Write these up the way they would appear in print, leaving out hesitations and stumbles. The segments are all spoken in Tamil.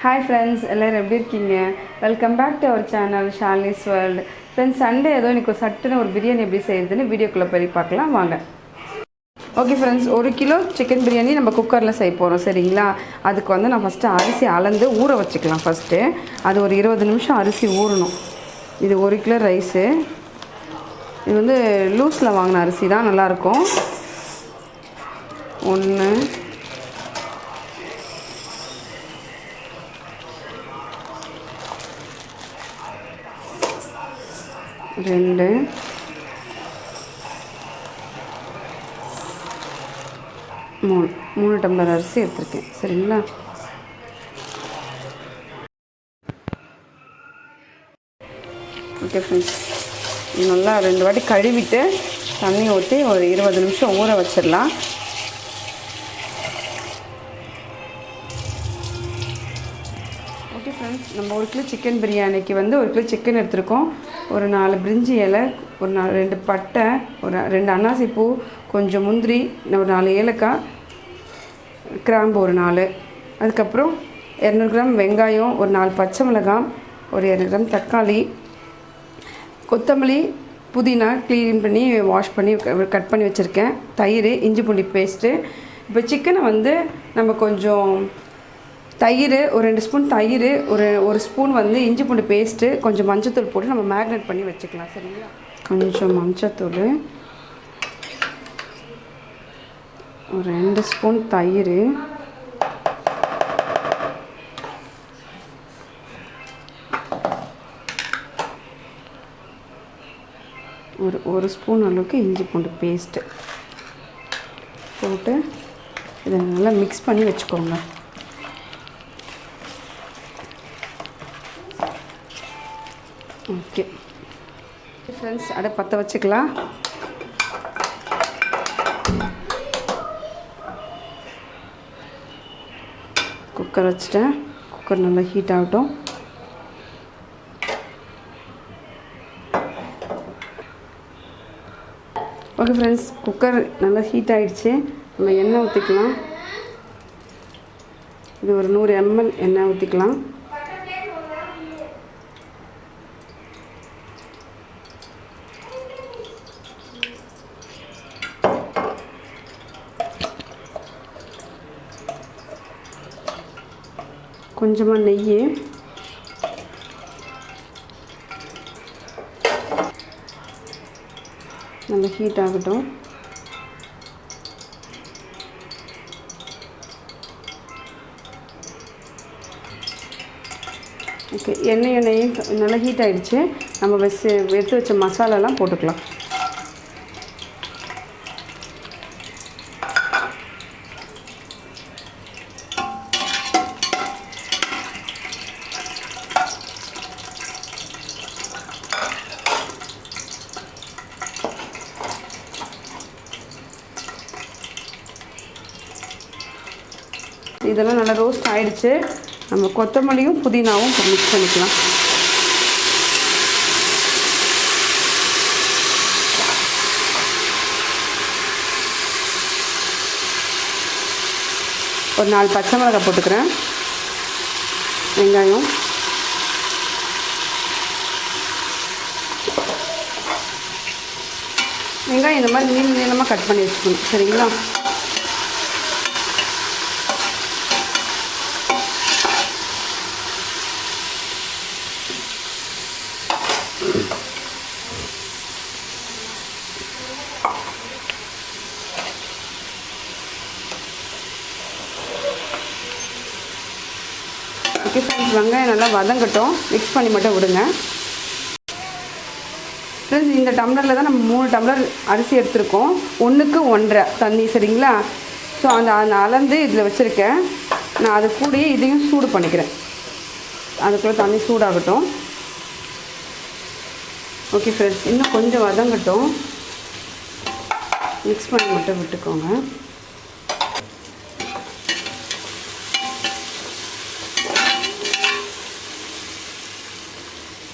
Hi friends, எல்லாரும் எப்படி இருக்கீங்க? Welcome back to our channel Shalini's World. Friends, Sunday ஏதோ இன்னைக்கு சட்டுன ஒரு பிரியாணி எப்படி செய்யறதுன்னு வீடியோக்குள்ள போய் பார்க்கலாம் வாங்க. Okay friends, 1 kilo chicken biryani நம்ம குக்கரில் செய்ய போகிறோம் சரிங்களா? அதுக்கு வந்து நான் ஃபஸ்ட்டு அரிசி அளந்து ஊற வச்சுக்கலாம். ஃபஸ்ட்டு அது ஒரு 20 நிமிஷம் அரிசி ஊறணும். இது 1 கிலோ ரைஸு. இது வந்து லூஸில் வாங்கின அரிசி தான், நல்லாயிருக்கும். 1 2 3 டம்ளர் அரிசி எடுத்துருக்கேன் சரிங்களா? ஓகே ஃப்ரெண்ட்ஸ், நல்லா 2 வாட்டி கழுவிட்டு தண்ணி ஊற்றி ஒரு 20 நிமிஷம் ஊற வச்சிடலாம். ஓகே ஃப்ரெண்ட்ஸ், நம்ம 1 கிலோ சிக்கன் பிரியாணிக்கு வந்து 1 கிலோ சிக்கன் எடுத்துருக்கோம். ஒரு 4 பிரிஞ்சி இலை, ஒரு 2 பட்டை, ஒரு 2 அன்னாசி பூ, கொஞ்சம் முந்திரி, ஒரு 4 ஏலக்காய், கிராம்பு ஒரு 4, அதுக்கப்புறம் 200 கிராம் வெங்காயம், ஒரு 4 பச்சை மிளகாய், ஒரு 200 கிராம் தக்காளி, கொத்தமல்லி, புதினா க்ளீன் பண்ணி வாஷ் பண்ணி கட் பண்ணி வச்சுருக்கேன், தயிர், இஞ்சி பூண்டு பேஸ்ட்டு. இப்போ சிக்கனை வந்து நம்ம கொஞ்சம் தயிர், ஒரு 2 ஸ்பூன் தயிர், ஒரு ஸ்பூன் வந்து இஞ்சி பூண்டு பேஸ்ட்டு, கொஞ்சம் மஞ்சத்தூள் போட்டு நம்ம மேரினேட் பண்ணி வச்சுக்கலாம் சரிங்களா? கொஞ்சம் மஞ்சத்தூள், ஒரு 2 ஸ்பூன் தயிர், ஒரு ஸ்பூன் அளவுக்கு இஞ்சி பூண்டு பேஸ்ட்டு போட்டு இதை நல்லா மிக்ஸ் பண்ணி வச்சுக்கோங்க. ஓகே ஃப்ரெண்ட்ஸ், அதை பற்ற வச்சுக்கலாம். குக்கர் வச்சுட்டேன். குக்கர் நல்லா ஹீட் ஆகட்டும். ஓகே ஃப்ரெண்ட்ஸ், குக்கர் நல்லா ஹீட் ஆகிடுச்சு. நம்ம எண்ணெய் ஊற்றிக்கலாம். இது ஒரு 100 ml எண்ணெய் ஊற்றிக்கலாம். கொஞ்சமாக நெய், நல்லா ஹீட் ஆகட்டும். ஓகே, எண்ணெயும் நல்லா ஹீட் ஆகிடுச்சு. நம்ம எடுத்து வச்ச மசாலாலாம் போட்டுக்கலாம். இதெல்லாம் நல்லா ரோஸ்ட் ஆகிடுச்சு. நம்ம கொத்தமல்லியும் புதினாவும் மிக்ஸ் பண்ணிக்கலாம். ஒரு 4 பச்சை மிளகாய் போட்டுக்கிறேன். வெங்காயம், இந்த மாதிரி நீளமாக கட் பண்ணி வச்சுக்கணும் சரிங்களா? ஓகே ஃப்ரெண்ட்ஸ், வெங்காயம் நல்லா வதங்கட்டும். மிக்ஸ் பண்ணி மட்டும் விடுங்க. ஃப்ரெண்ட்ஸ், இந்த டம்ளரில் தான் நம்ம 3 டம்ளர் அரிசி எடுத்துருக்கோம். 1க்கு 1.5 தண்ணி சரிங்களா? ஸோ அந்த அளந்து இதில் வச்சுருக்கேன். நான் அது கூடயே இதையும் சூடு பண்ணிக்கிறேன். அதுக்குள்ளே தண்ணி சூடாகட்டும். ஓகே ஃப்ரெண்ட்ஸ், இன்னும் கொஞ்சம் வதங்கட்டும். மிக்ஸ் பண்ணி மட்டும் விட்டுக்கோங்க.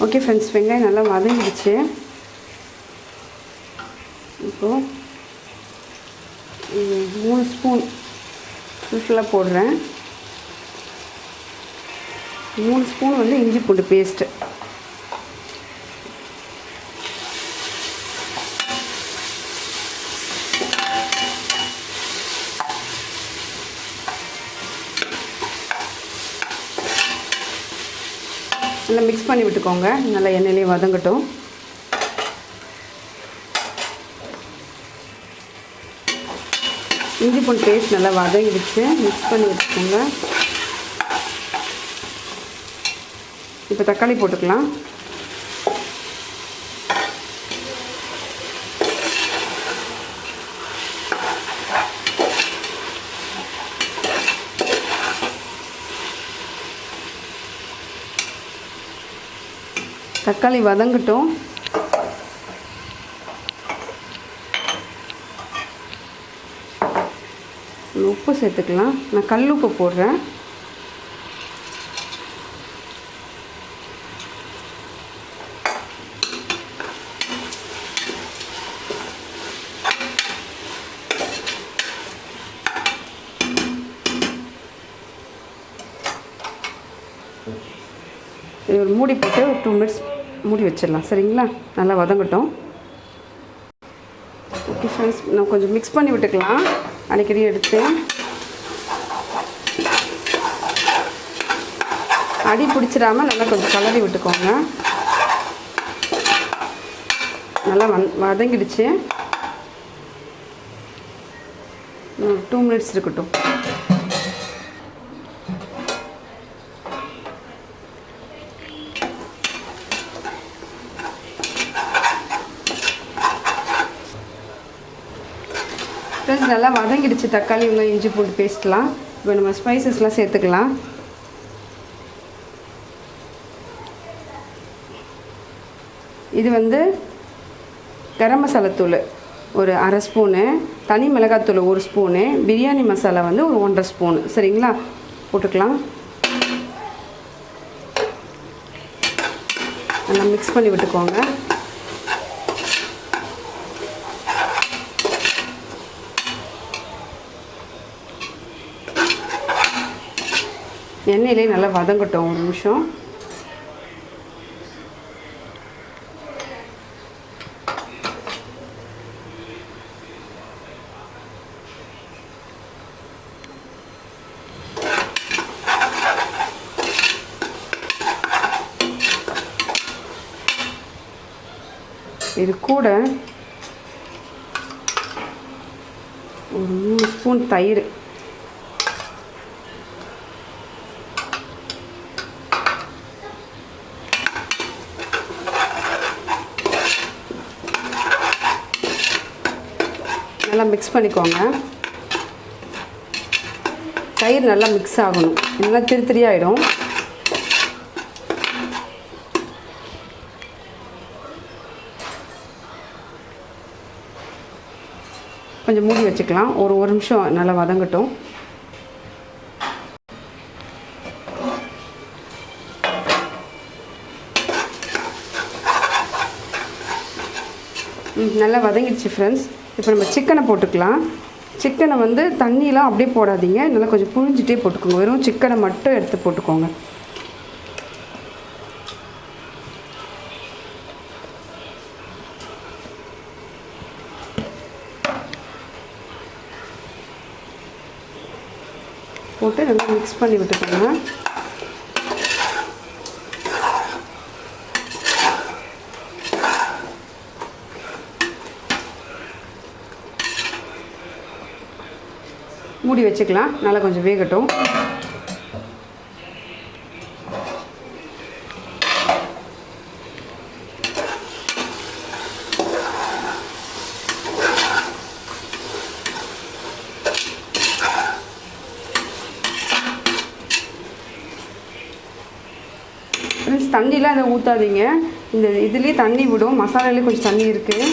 ஓகே ஃப்ரெண்ட்ஸ், வெங்காயம் நல்லா வதங்கிடுச்சு. இப்போது 3 ஸ்பூன் ஃபுல்லாக போடுறேன். 3 ஸ்பூன் வந்து இஞ்சி பூண்டு பேஸ்ட்டு. நல்லா மிக்ஸ் பண்ணி விட்டுக்கோங்க. நல்லா எண்ணெயிலே வதங்கட்டும். இஞ்சி பூண்டு பேஸ்ட் நல்லா வதங்கிடுச்சு. மிக்ஸ் பண்ணி வச்சுக்கோங்க. இப்போ தக்காளி போட்டுக்கலாம். தக்காளி வதங்கட்டும். உப்பு சேர்த்துக்கலாம். நான் கல் உப்பு போடுறேன். இது ஒரு மூடி போட்டு ஒரு 2 மினிட்ஸ் மூடி வச்சிடலாம். சரிங்களா? நல்லா வதங்கட்டும். ஓகே ஃப்ரெண்ட்ஸ், நான் கொஞ்சம் மிக்ஸ் பண்ணி விட்டுக்கலாம். அடிக்கடி எடுத்து அடி பிடிச்சிடாமல் நல்லா கொஞ்சம் கலரி விட்டுக்கோங்க. நல்லா வதங்கிடுச்சு. 2 மினிட்ஸ் இருக்கட்டும். ஃப்ரெண்ட்ஸ், நல்லா வதங்கிடுச்சு தக்காளி, இஞ்சி பூண்டு பேஸ்ட்லாம். இப்போ நம்ம ஸ்பைசஸ்லாம் சேர்த்துக்கலாம். இது வந்து கரம் மசாலா தூள் ஒரு 1/2 ஸ்பூனு, தனி மிளகாத்தூள் 1 ஸ்பூனு, பிரியாணி மசாலா வந்து ஒரு 1.5 ஸ்பூனு. சரிங்களா? போட்டுக்கலாம். நல்லா மிக்ஸ் பண்ணி விட்டுக்கோங்க. எண்ணெயிலே நல்லா வதங்கட்டும். 1 நிமிஷம். இது கூட ஒரு 3 ஸ்பூன் தயிர், நல்லா மிக்ஸ் பண்ணிக்கோங்க. தயிர் நல்லா மிக்ஸ் ஆகணும், இல்லைன்னா திரியாயிடும். கொஞ்சம் மூடி வச்சுக்கலாம். ஒரு நிமிஷம் நல்லா வதங்கட்டும். நல்லா வதங்கிடுச்சு ஃப்ரெண்ட்ஸ். இப்போ நம்ம சிக்கனை போட்டுக்கலாம். சிக்கனை வந்து தண்ணியெலாம் அப்படியே போடாதீங்க, நல்லா கொஞ்சம் புழிஞ்சிட்டே போட்டுக்கோங்க. வெறும் சிக்கனை மட்டும் எடுத்து போட்டுக்கோங்க. போட்டு நல்லா மிக்ஸ் பண்ணி விட்டுக்கோங்க. மூடி வச்சுக்கலாம். நல்லா கொஞ்சம் வேகட்டும். தண்ணிலாம் இதை ஊற்றாதீங்க. இந்த இதுலேயே தண்ணி விடும், மசாலாலேயே கொஞ்சம் தண்ணி இருக்குது.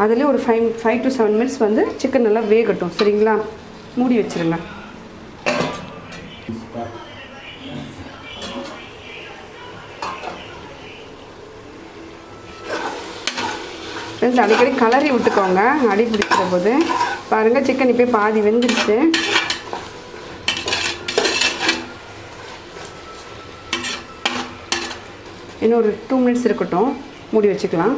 அதுலேயே ஒரு 5 to 7 மினிட்ஸ் வந்து சிக்கன் நல்லா வேகட்டும். சரிங்களா? மூடி வச்சுருங்க. ஃப்ரெண்ட்ஸ், அடிக்கடி கலரி விட்டுக்கோங்க. அடி பிடிக்கிற போது பாருங்கள், சிக்கன் இப்போ பாதி வெந்துடுச்சு. இன்னும் ஒரு 2 மினிட்ஸ் இருக்கட்டும், மூடி வச்சுக்கலாம்.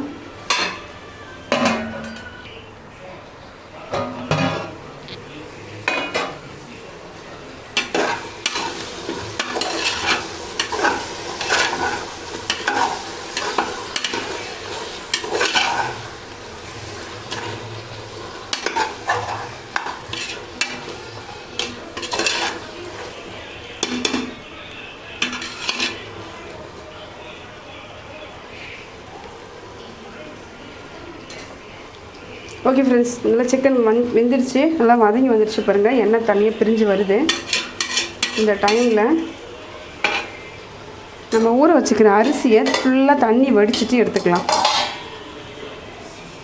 ஓகே ஃப்ரெண்ட்ஸ், நல்லா சிக்கன் வெந்துருச்சு, நல்லா வதங்கி வந்துடுச்சு பாருங்கள். எண்ணெய் தண்ணியாக பிரிஞ்சு வருது. இந்த டைமில் நம்ம ஊற வச்சுக்கிற அரிசியை ஃபுல்லாக தண்ணி வடிச்சிட்டு எடுத்துக்கலாம்.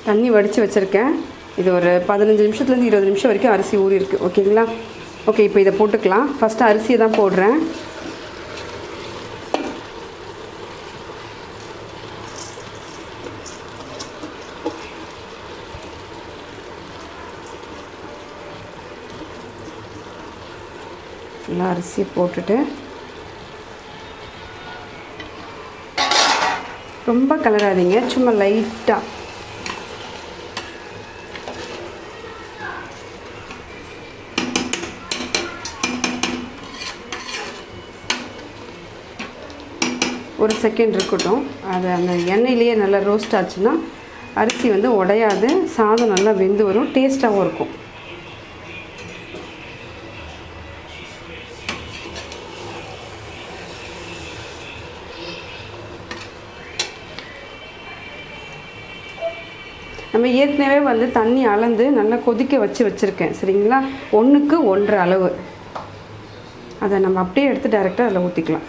தண்ணி வடித்து வச்சுருக்கேன். இது ஒரு 15 நிமிஷத்துலேருந்து 20 நிமிஷம் வரைக்கும் அரிசி ஊறி இருக்குது. ஓகேங்களா? ஓகே, இப்போ இதை போட்டுக்கலாம். ஃபஸ்ட்டு அரிசியை தான் போடுறேன். ஃபுல்லாக அரிசி போட்டுட்டு ரொம்ப கலராதிங்க, சும்மா லைட்டாக. ஒரு செகண்ட் இருக்கட்டும். அது அந்த எண்ணெயிலேயே நல்லா ரோஸ்ட் ஆச்சுன்னா அரிசி வந்து உடையாது, சாதம் நல்லா வெந்து வரும், டேஸ்ட்டாகவும் இருக்கும். நம்ம ஏற்கனவே வந்து தண்ணி அளந்து நல்லா கொதிக்க வச்சுருக்கேன். சரிங்களா? 1க்கு 1.5 அளவு. அதை நம்ம அப்படியே எடுத்து டைரெக்டாக அதில் ஊற்றிக்கலாம்.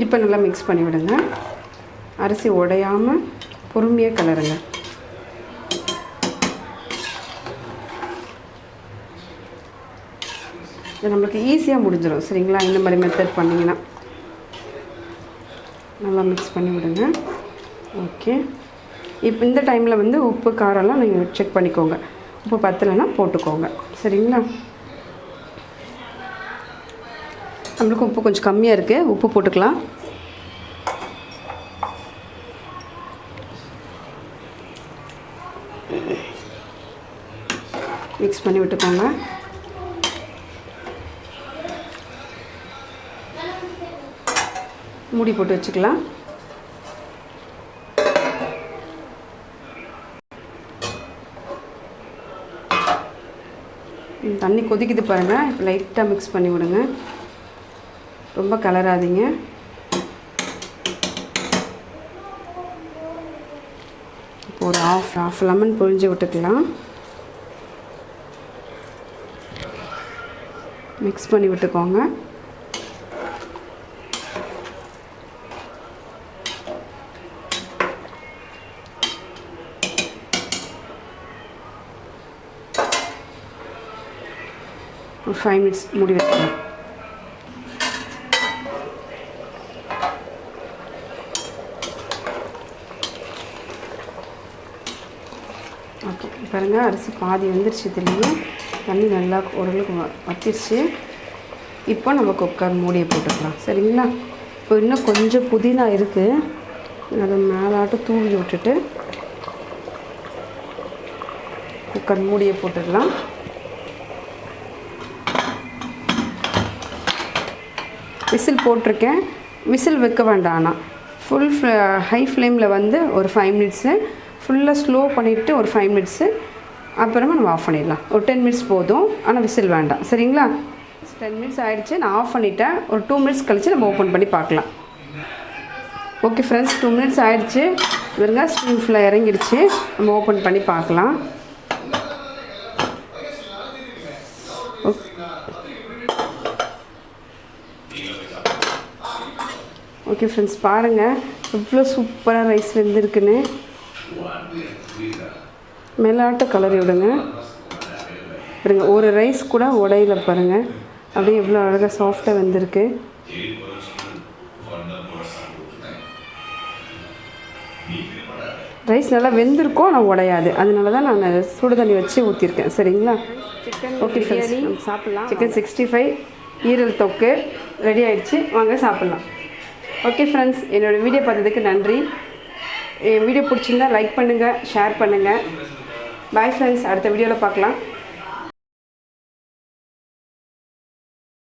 இப்போ நல்லா மிக்ஸ் பண்ணி விடுங்க. அரிசி உடையாமல் பொறுமையாக கலருங்க. இது நம்மளுக்கு ஈஸியாக முடிஞ்சிடும். சரிங்களா? இந்த மாதிரி மெத்தட் பண்ணிங்கன்னா நல்லா மிக்ஸ் பண்ணி விடுங்க. ஓகே, இப்போ இந்த டைமில் வந்து உப்பு காரம்லாம் நீங்கள் செக் பண்ணிக்கோங்க. உப்பு பத்தலைன்னா போட்டுக்கோங்க. சரிங்களா? நம்மளுக்கு உப்பு கொஞ்சம் கம்மியாக இருக்குது, உப்பு போட்டுக்கலாம். மிக்ஸ் பண்ணி விட்டுக்கோங்க. மூடி போட்டு வச்சுக்கலாம். தண்ணி கொதிக்குது பாருங்கள். இப்போ லைட்டாக மிக்ஸ் பண்ணி விடுங்க, ரொம்ப கலராதிங்க. இப்போ ஒரு ஆஃப் லெமன் புழிஞ்சு விட்டுக்கலாம். மிக்ஸ் பண்ணி விட்டுக்கோங்க. ஒரு 5 மினிட்ஸ் மூடி வச்சுக்கலாம். ஓகே, பாருங்கள், அரிசி பாதி வந்துருச்சு. இதுலேயே தண்ணி நல்லா ஓரளவுக்கு வத்திருச்சு. இப்போ நம்ம குக்கர் மூடியை போட்டுக்கலாம். சரிங்களா? இப்போ இன்னும் கொஞ்சம் புதினா இருக்குது, அதை மேலாட்டு தூவி விட்டுட்டு குக்கர் மூடியை போட்டுடலாம். விசில் போட்டிருக்கேன். விசில் வைக்க வேண்டாம், ஆனால் ஃபுல் ஹை ஃப்ளேமில் வந்து ஒரு 5 மினிட்ஸு, ஃபுல்லாக ஸ்லோ பண்ணிவிட்டு ஒரு 5 மினிட்ஸு, அப்புறமா நம்ம ஆஃப் பண்ணிடலாம். ஒரு 10 மினிட்ஸ் போதும், ஆனால் விசில் வேண்டாம். சரிங்களா? 10 மினிட்ஸ் ஆகிடுச்சு, நான் ஆஃப் பண்ணிட்டேன். ஒரு 2 மினிட்ஸ் கழித்து நம்ம ஓப்பன் பண்ணி பார்க்கலாம். ஓகே ஃப்ரெண்ட்ஸ், 2 மினிட்ஸ் ஆகிடுச்சு. இவருங்க ஸ்டீம் ஃபுல்லாக இறங்கிடுச்சு. நம்ம ஓப்பன் பண்ணி பார்க்கலாம். ஓகே ஃப்ரெண்ட்ஸ், பாருங்கள் எவ்வளோ சூப்பராக ரைஸ் வெந்திருக்குன்னு. மேலாட்ட கலரி விடுங்க. பாருங்க, ஒரு ரைஸ் கூட உடையில பாருங்கள், அப்படியே எவ்வளோ அழகாக சாஃப்டாக வெந்திருக்கு. ரைஸ் நல்லா வெந்திருக்கும் ஆனால் உடையாது. அதனால தான் நான் சுடு தண்ணி வச்சு ஊற்றிருக்கேன். சரிங்களா? சிக்கன் ஓகே பிரியாணி ஃப்ரெண்ட்ஸ், சாப்பிட்லாம். சிக்கன் 65 ஈரல் தொக்கு ரெடி ஆகிடுச்சு. வாங்க சாப்பிட்லாம். ஓகே ஃப்ரெண்ட்ஸ், என்னோடய வீடியோ பார்த்ததுக்கு நன்றி. என் வீடியோ பிடிச்சிருந்தா லைக் பண்ணுங்கள், ஷேர் பண்ணுங்கள். பாய் ஃப்ரெண்ட்ஸ், அடுத்த வீடியோவில் பார்க்கலாம்.